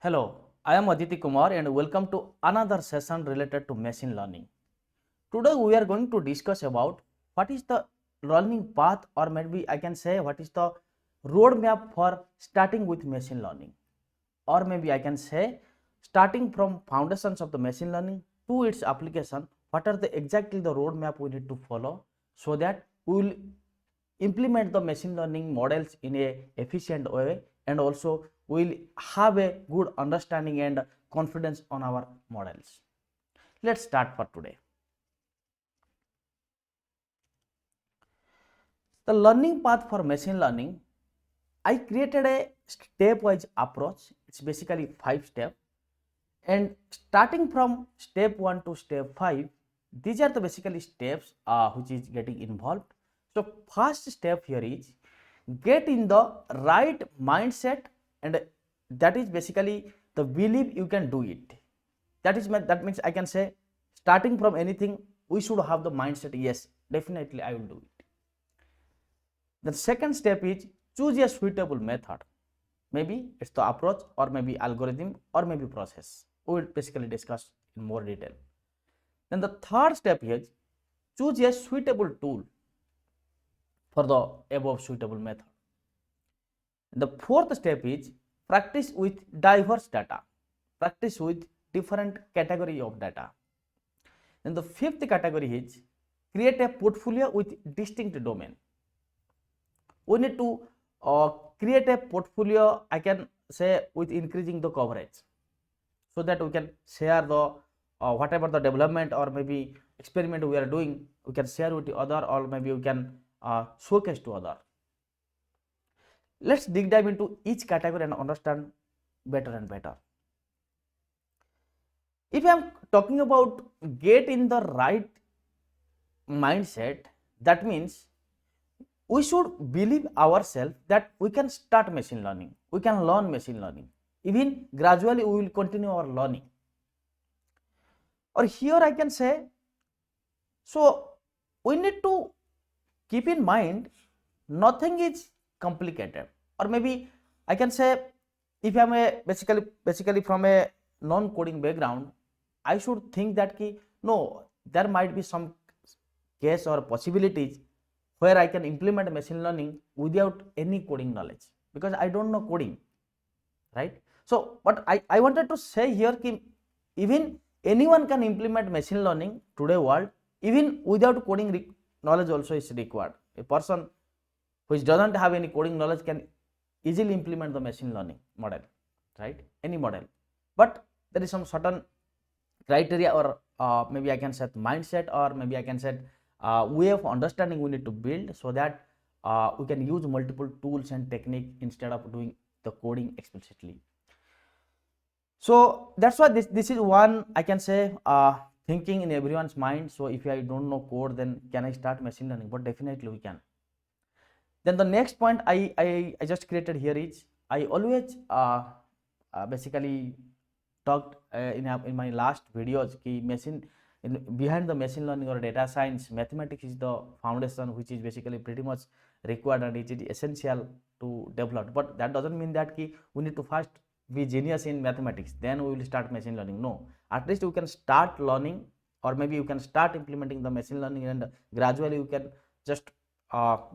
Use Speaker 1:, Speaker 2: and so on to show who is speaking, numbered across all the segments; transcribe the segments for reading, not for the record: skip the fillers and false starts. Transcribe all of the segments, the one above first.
Speaker 1: Hello, I am Aditi Kumar and welcome to another session related to machine learning. Today we are going to discuss about what is the learning path, or maybe I can say what is the roadmap for starting with machine learning, or maybe I can say starting from foundations of the machine learning to its application. What are the exactly the roadmap we need to follow so that we will implement the machine learning models in a efficient way, and also will have a good understanding and confidence on our models. Let's start for today. The learning path for machine learning, I created a stepwise approach. It's basically 5 steps, and starting from step 1 to step 5, these are the basically steps which is getting involved. So first step here is get in the right mindset, and that is basically the belief you can do it. That means I can say starting from anything we should have the mindset, yes, definitely I will do it. The second step is choose a suitable method. Maybe it's the approach, or maybe algorithm, or maybe process. We will basically discuss in more detail. Then the third step is choose a suitable tool for the above suitable method. The fourth step is practice with diverse data. Practice with different category of data. Then the fifth category is create a portfolio with distinct domain. We need to create a portfolio, I can say, with increasing the coverage, so that we can share the whatever the development or maybe experiment we are doing, we can share with the other, or maybe we can showcase to other. Let's dig dive into each category and understand better and better. If I am talking about get in the right mindset, that means we should believe ourselves that we can start machine learning, we can learn machine learning, even gradually we will continue our learning. Or here I can say, so we need to keep in mind nothing is complicated, or maybe I can say, if I am a basically from a non coding background, I should think that no, there might be some case or possibilities where I can implement machine learning without any coding knowledge, because I don't know coding, right? So but I wanted to say here even anyone can implement machine learning today world, even without coding knowledge also is required. A person which doesn't have any coding knowledge can easily implement the machine learning model, right? Any model. But there is some certain criteria, or maybe I can set mindset, or maybe I can set way of understanding we need to build, so that we can use multiple tools and technique instead of doing the coding explicitly. So that's why this is one, I can say, thinking in everyone's mind. So if I don't know code, then can I start machine learning? But definitely we can. Then the next point I just created here is, I always basically talked in my last videos behind the machine learning or data science, mathematics is the foundation, which is basically pretty much required and it is essential to develop. But that doesn't mean that we need to first be genius in mathematics, then we will start machine learning. No, at least you can start learning, or maybe you can start implementing the machine learning, and gradually you can just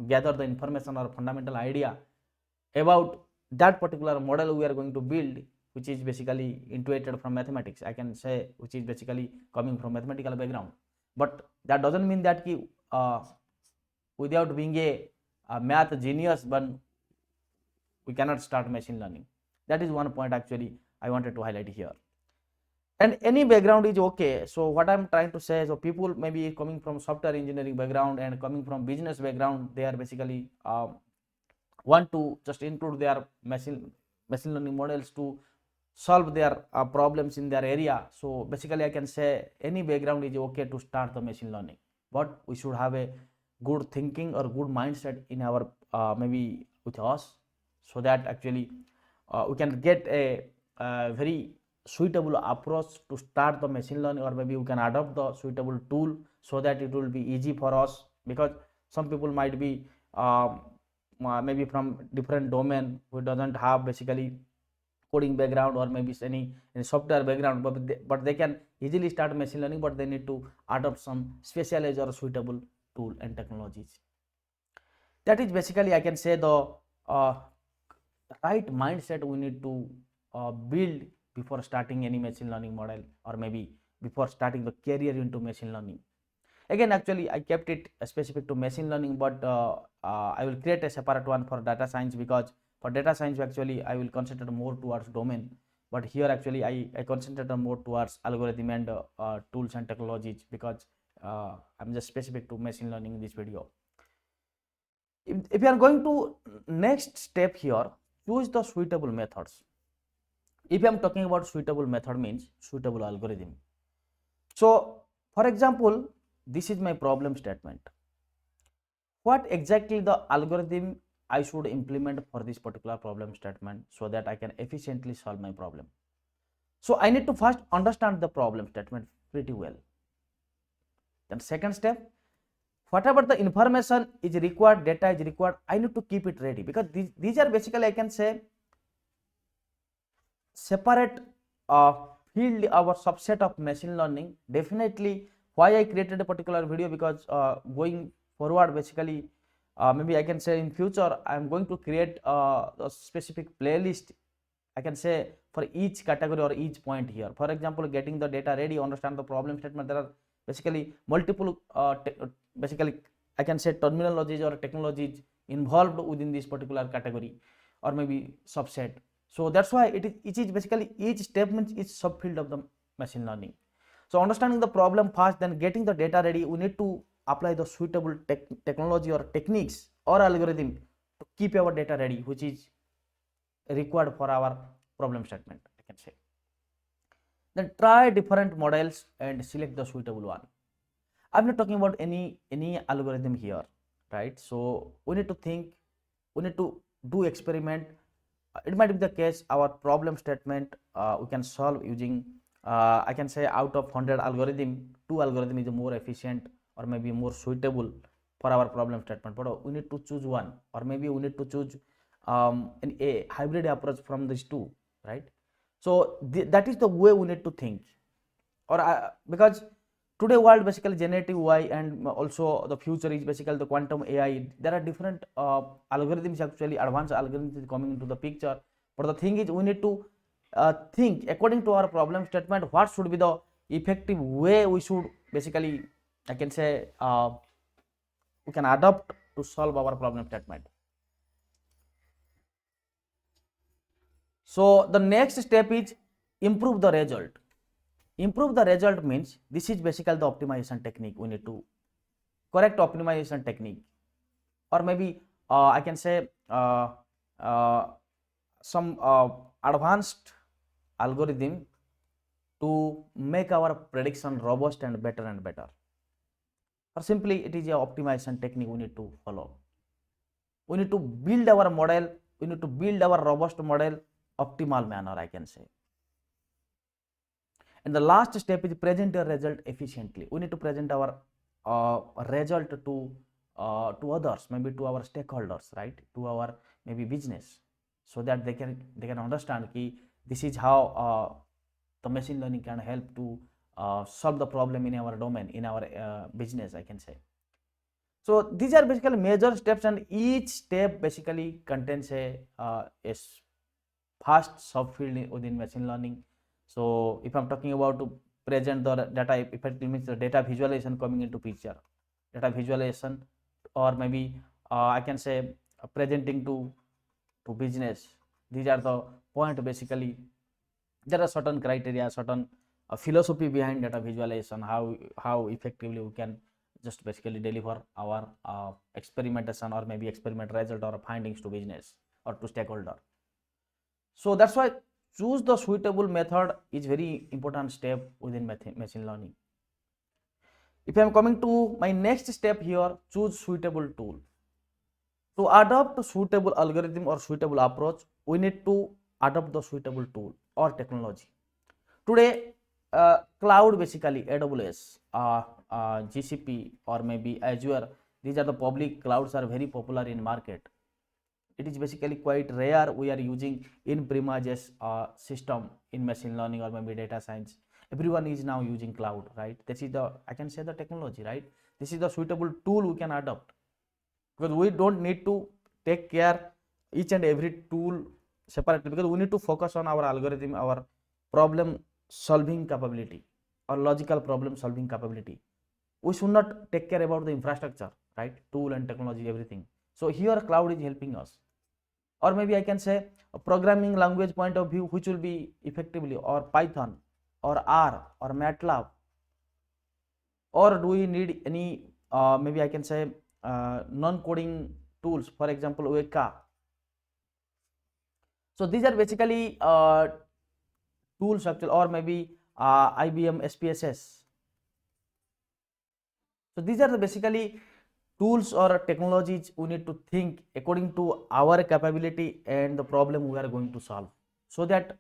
Speaker 1: gather the information or fundamental idea about that particular model we are going to build, which is basically intuited from mathematics, I can say, which is basically coming from mathematical background. But that doesn't mean that without being a math genius, but we cannot start machine learning. That is one point actually I wanted to highlight here. And any background is okay. So what I'm trying to say, so people maybe coming from software engineering background and coming from business background, they are basically want to just include their machine learning models to solve their problems in their area. So basically I can say any background is okay to start the machine learning, but we should have a good thinking or good mindset in our maybe with us, so that actually we can get a very suitable approach to start the machine learning, or maybe we can adopt the suitable tool so that it will be easy for us, because some people might be maybe from different domain who doesn't have basically coding background or maybe any software background, but they can easily start machine learning, but they need to adopt some specialized or suitable tool and technologies. That is basically, I can say, the right mindset we need to build before starting any machine learning model, or maybe before starting the career into machine learning. Again, actually I kept it specific to machine learning, but I will create a separate one for data science, because for data science actually I will concentrate more towards domain, but here actually I concentrate more towards algorithm and tools and technologies, because I'm just specific to machine learning in this video. If you are going to next step here, choose the suitable methods. If I am talking about suitable method, means suitable algorithm. So for example, this is my problem statement. What exactly the algorithm I should implement for this particular problem statement, so that I can efficiently solve my problem. So I need to first understand the problem statement pretty well. Then second step, whatever the information is required, data is required, I need to keep it ready, because these are basically, I can say, separate field, our subset of machine learning. Definitely why I created a particular video, because going forward, basically maybe I can say in future I am going to create a specific playlist, I can say, for each category or each point here. For example, getting the data ready, understand the problem statement, there are basically multiple basically, I can say, terminologies or technologies involved within this particular category or maybe subset. So that's why it is basically, each step means each subfield of the machine learning. So understanding the problem first, then getting the data ready, we need to apply the suitable technology or techniques or algorithm to keep our data ready, which is required for our problem statement, I can say. Then try different models and select the suitable one. I'm not talking about any algorithm here, right? So we need to think, we need to do experiment. It might be the case our problem statement we can solve using I can say, out of 100 algorithm, 2 algorithm is more efficient or maybe more suitable for our problem statement, but we need to choose one, or maybe we need to choose a hybrid approach from these two, right? So that is the way we need to think, or because today world basically generative AI, and also the future is basically the quantum AI. There are different algorithms, actually advanced algorithms is coming into the picture, but the thing is we need to think according to our problem statement, what should be the effective way we should basically, I can say, we can adopt to solve our problem statement. So the next step is improve the result. Improve the result means this is basically the optimization technique. We need to correct optimization technique, or maybe I can say some advanced algorithm to make our prediction robust and better, or simply it is a optimization technique we need to follow. We need to build our model, we need to build our robust model optimal manner, I can say. And the last step is present your result efficiently. We need to present our result to others, maybe to our stakeholders, right, to our maybe business, so that they can understand ki this is how the machine learning can help to solve the problem in our domain, in our business, I can say. So these are basically major steps, and each step basically contains a fast subfield within machine learning. So if I'm talking about to present the data effectively, means the data visualization coming into picture, data visualization, or maybe I can say presenting to business. These are the point basically. There are certain criteria, certain philosophy behind data visualization, how effectively we can just basically deliver our experimentation or maybe experiment result or findings to business or to stakeholder. So that's why choose the suitable method is very important step within machine learning. If I am coming to my next step here, choose suitable tool. To adopt suitable algorithm or suitable approach, we need to adopt the suitable tool or technology. Today, cloud basically AWS, GCP or maybe Azure, these are the public clouds are very popular in market. it is basically quite rare we are using in premises system in machine learning or maybe data science. Everyone is now using cloud, right? This is the, I can say, the technology, right? This is the suitable tool we can adopt, because we don't need to take care each and every tool separately, because we need to focus on our algorithm, our problem solving capability or logical problem solving capability. We should not take care about the infrastructure, right? Tool and technology, everything. So here cloud is helping us. Or maybe I can say a programming language point of view, which will be effectively or Python or R or MATLAB, or do we need any maybe I can say non-coding tools, for example Weka. So these are basically tools actually, or maybe IBM SPSS. So these are the basically tools or technologies we need to think according to our capability and the problem we are going to solve, so that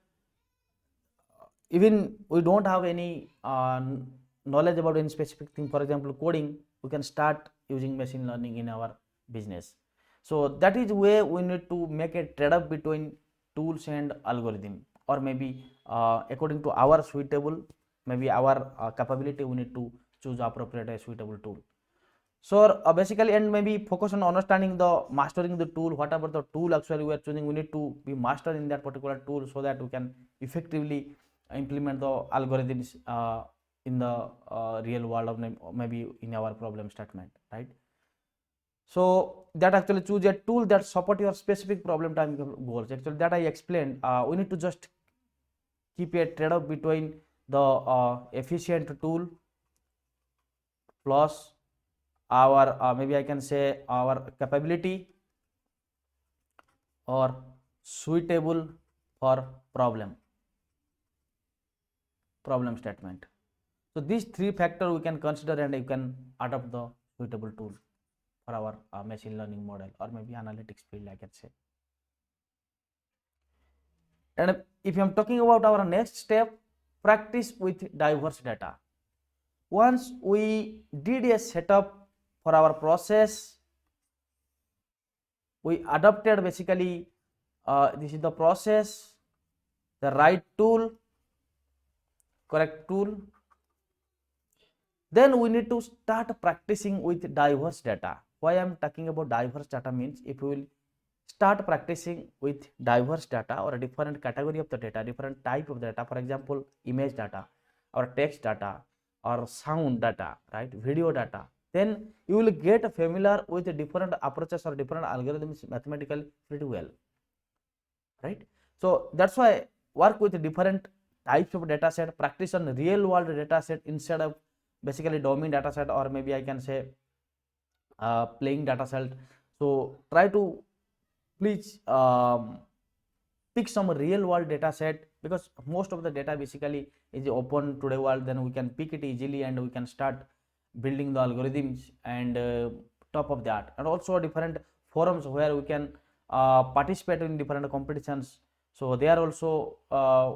Speaker 1: even we don't have any knowledge about any specific thing, for example coding, we can start using machine learning in our business. So that is where we need to make a trade-off between tools and algorithm, or maybe according to our suitable, maybe our capability, we need to choose appropriate suitable tool. So basically, and maybe focus on understanding the mastering the tool, whatever the tool actually we are choosing, we need to be master in that particular tool, so that we can effectively implement the algorithms in the real world, of maybe in our problem statement, right? So that actually choose a tool that support your specific problem time goals. Actually that I explained, we need to just keep a trade-off between the efficient tool plus our maybe I can say our capability or suitable for problem statement. So these three factors we can consider, and you can adopt the suitable tool for our machine learning model or maybe analytics field, I can say. And if I am talking about our next step, practice with diverse data. Once we did a setup for our process, we adopted basically this is the process, the right tool, correct tool. Then we need to start practicing with diverse data. Why I am talking about diverse data means, if we will start practicing with diverse data or a different category of the data, different type of data, for example image data or text data or sound data, right, video data, then you will get familiar with different approaches or different algorithms mathematically pretty well, right? So that's why work with different types of data set, practice on real world data set instead of basically domain data set, or maybe I can say playing data set. So try to please pick some real world data set, because most of the data basically is open today world, then we can pick it easily and we can start building the algorithms. And top of that, and also different forums where we can participate in different competitions. So there also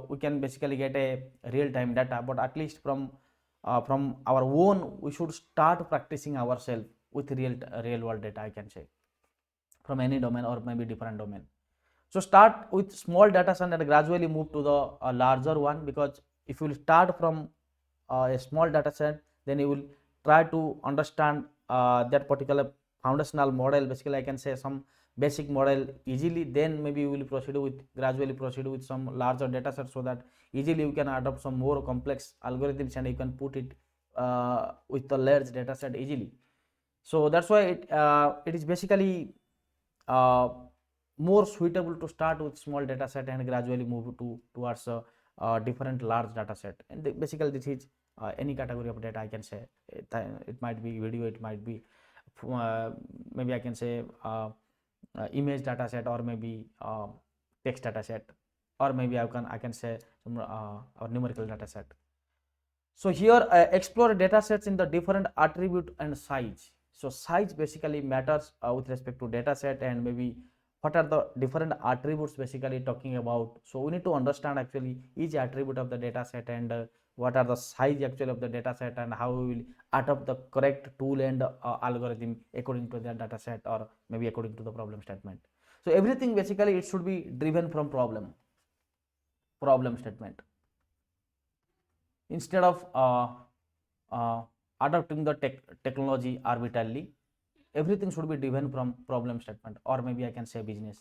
Speaker 1: we can basically get a real time data, but at least from our own we should start practicing ourselves with real world data, I can say, from any domain or maybe different domain. So start with small data set and gradually move to the larger one, because if you will start from a small data set, then you will try to understand that particular foundational model, basically I can say some basic model easily, then maybe you will gradually proceed with some larger data set, so that easily you can adopt some more complex algorithms and you can put it with the large data set easily. So that's why it is basically uh, more suitable to start with small data set and gradually move towards a different large data set. And basically this is any category of data, I can say. It might be video, it might be uh, maybe I can say image data set, or maybe text data set, or maybe I can say some or numerical data set. So here explore data sets in the different attribute and size. So size basically matters with respect to data set, and maybe what are the different attributes basically talking about. So we need to understand actually each attribute of the data set, and what are the size actually of the data set, and how we will adopt the correct tool and algorithm according to the data set, or maybe according to the problem statement. So everything basically it should be driven from problem statement instead of adopting the technology arbitrarily. Everything should be driven from problem statement, or maybe I can say business.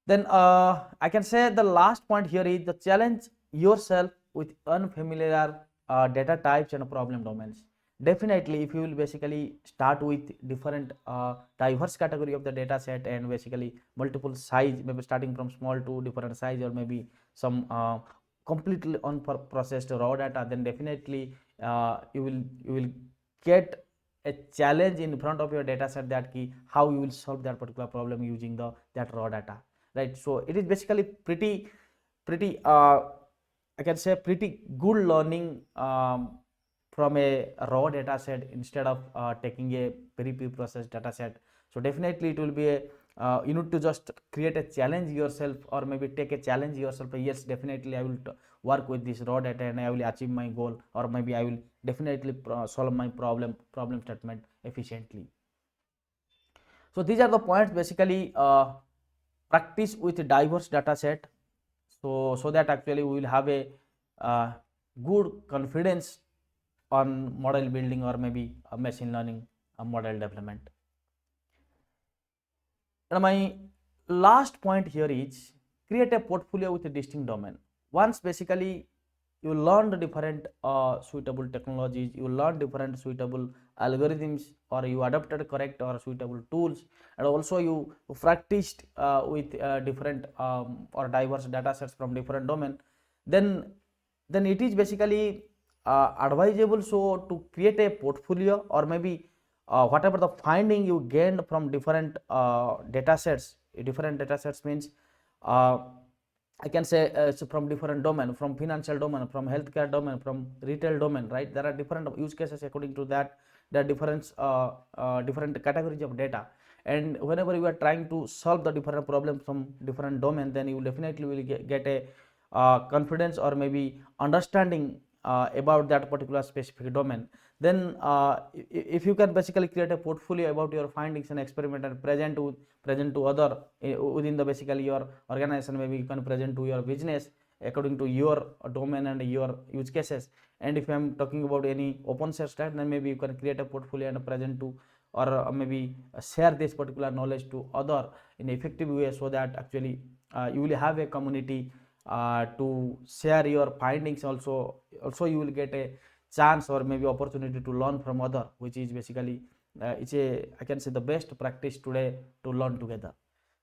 Speaker 1: Then I can say the last point here is the challenge yourself with unfamiliar data types and problem domains. Definitely, if you will basically start with different diverse category of the data set and basically multiple size, maybe starting from small to different size, or maybe some completely unprocessed raw data, then definitely you will get a challenge in front of your data set, that key how you will solve that particular problem using that raw data, right? So it is basically pretty I can say pretty good learning from a raw data set instead of taking a very pre-processed data set. So definitely it will be a you need to just create a challenge yourself, or maybe take a challenge yourself. Yes, definitely I will work with this raw data and I will achieve my goal, or maybe I will definitely solve my problem statement efficiently. So these are the points basically. Practice with a diverse data set, so that actually we will have a good confidence on model building, or maybe machine learning model development. And my last point here is create a portfolio with a distinct domain. Once basically you learn the different suitable technologies, you learn different suitable algorithms, or you adopted correct or suitable tools, and also you practiced with different or diverse data sets from different domain, then it is basically advisable so to create a portfolio, or maybe whatever the finding you gained from different data sets. Different data sets means uh, I can say so from different domain, from financial domain, from healthcare domain, from retail domain, right? There are different use cases according to that. There are different categories of data, and whenever you are trying to solve the different problems from different domain, then you definitely will get a confidence, or maybe understanding about that particular specific domain. Then if you can basically create a portfolio about your findings and experiment and present to other within the basically your organization, maybe you can present to your business according to your domain and your use cases. And if I am talking about any open source type, then maybe you can create a portfolio and present to, or maybe share this particular knowledge to other in effective way, so that actually you will have a community to share your findings. Also you will get a chance, or maybe opportunity to learn from other, which is basically it's a, I can say, the best practice today to learn together,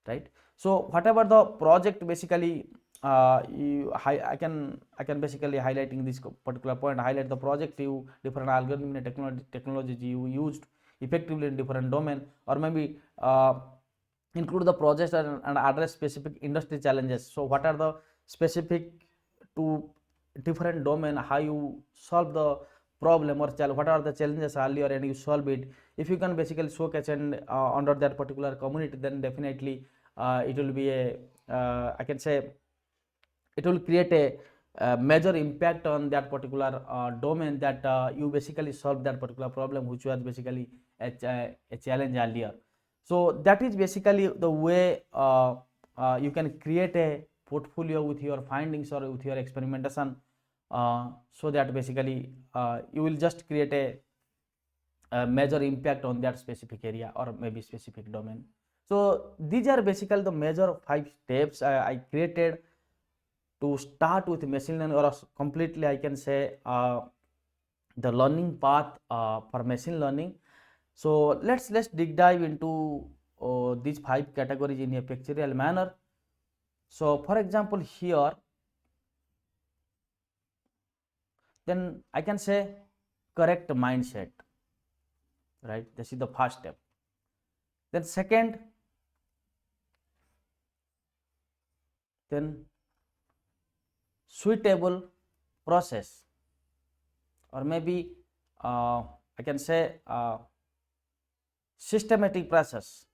Speaker 1: right? So whatever the project basically I can basically highlighting this particular point, highlight the project you different algorithm and technology you used effectively in different domain, or maybe include the projects and address specific industry challenges. So what are the specific to different domain, how you solve the problem, or what are the challenges earlier and you solve it. If you can basically showcase and under that particular community, then definitely it will be a I can say it will create a major impact on that particular domain, that you basically solve that particular problem which was basically a challenge earlier. So that is basically the way you can create a portfolio with your findings or with your experimentation, so that basically you will just create a major impact on that specific area or maybe specific domain. So these are basically the major 5 steps I created to start with machine learning, or completely I can say the learning path for machine learning. So let's dig dive into these 5 categories in a pictorial manner. So for example here, then I can say correct mindset, right? This is the first step. Then second, then suitable process, or maybe I can say systematic process.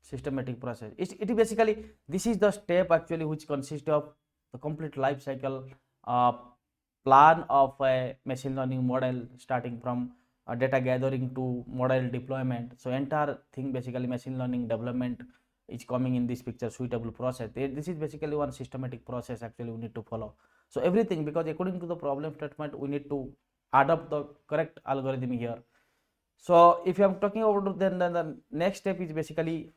Speaker 1: It basically, this is the step actually which consists of the complete life cycle plan of a machine learning model, starting from data gathering to model deployment. So entire thing basically machine learning development is coming in this picture, suitable process. This is basically one systematic process actually we need to follow. So everything, because according to the problem statement we need to adopt the correct algorithm here. So if you are talking about, then the next step is basically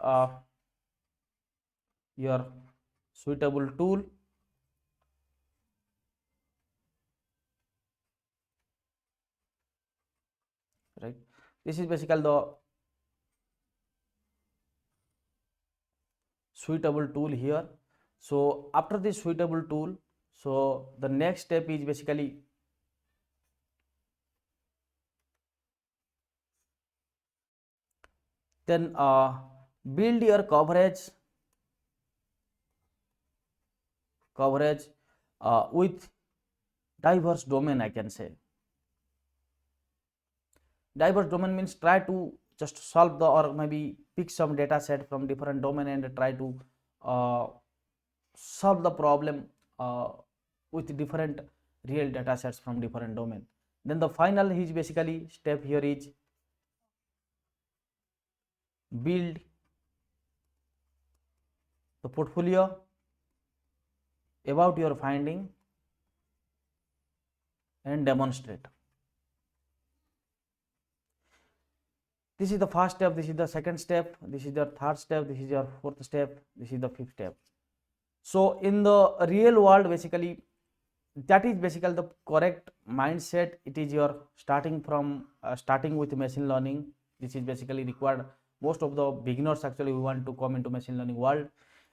Speaker 1: your suitable tool, right? This is basically the suitable tool here. So after this suitable tool, so the next step is basically then build your coverage with diverse domain, I can say. Diverse domain means try to just solve the, or maybe pick some data set from different domain and try to uh, solve the problem with different real data sets from different domain. Then the final is basically step here is build the portfolio about your finding and demonstrate. This is the first step, this is the second step, this is the third step, this is your fourth step, this is the fifth step. So in the real world, basically that is basically the correct mindset. It is your starting with machine learning. This is basically required. Most of the beginners actually who want to come into machine learning world,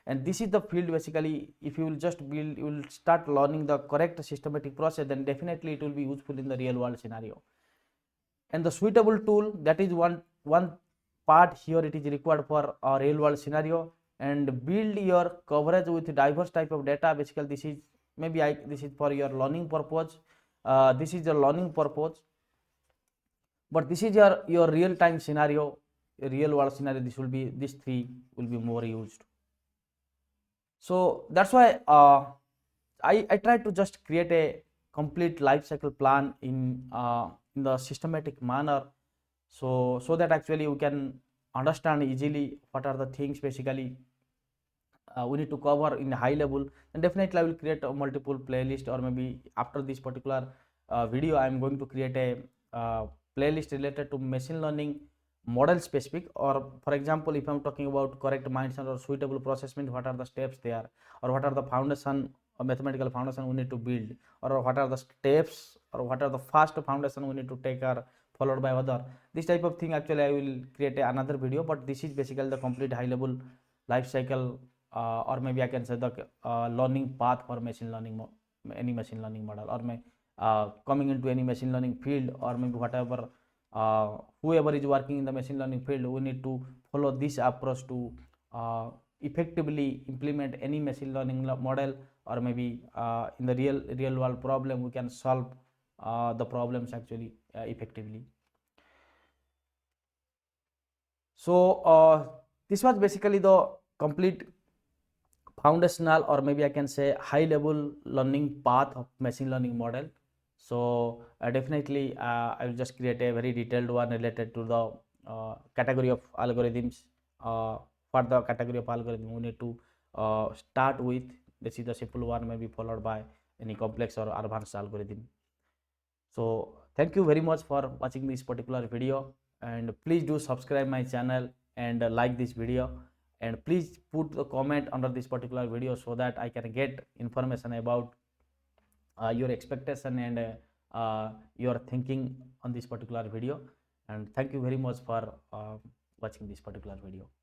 Speaker 1: and this is the field basically. If you will just build, you will start learning the correct systematic process, then definitely it will be useful in the real world scenario. And the suitable tool, that is one part here, it is required for a real world scenario. And build your coverage with diverse type of data. Basically this is maybe this is for your learning purpose. This is the learning purpose, but this is your real time scenario, real world scenario. This will be, these three will be more used. So that's why I tried to just create a complete life cycle plan in the systematic manner, so that actually you can understand easily what are the things basically we need to cover in a high level. And definitely I will create a multiple playlist, or maybe after this particular video I am going to create a playlist related to machine learning model specific. Or for example, if I'm talking about correct mindset or suitable process, means what are the steps there, or what are the foundation or mathematical foundation we need to build, or what are the steps, or what are the first foundation we need to take, or followed by other, this type of thing actually I will create another video. But this is basically the complete high level life cycle, or maybe I can say the learning path for machine learning, any machine learning model, or coming into any machine learning field, or maybe whatever whoever is working in the machine learning field, we need to follow this approach to effectively implement any machine learning model, or maybe in the real world problem we can solve the problems actually effectively. So this was basically the complete foundational, or maybe I can say high level learning path of machine learning model. So definitely I will just create a very detailed one related to the category of algorithms. For the category of algorithm we need to start with, this is the simple one, maybe followed by any complex or advanced algorithm. So thank you very much for watching this particular video, and please do subscribe my channel and like this video, and please put the comment under this particular video so that I can get information about your expectation and your thinking on this particular video. And thank you very much for watching this particular video.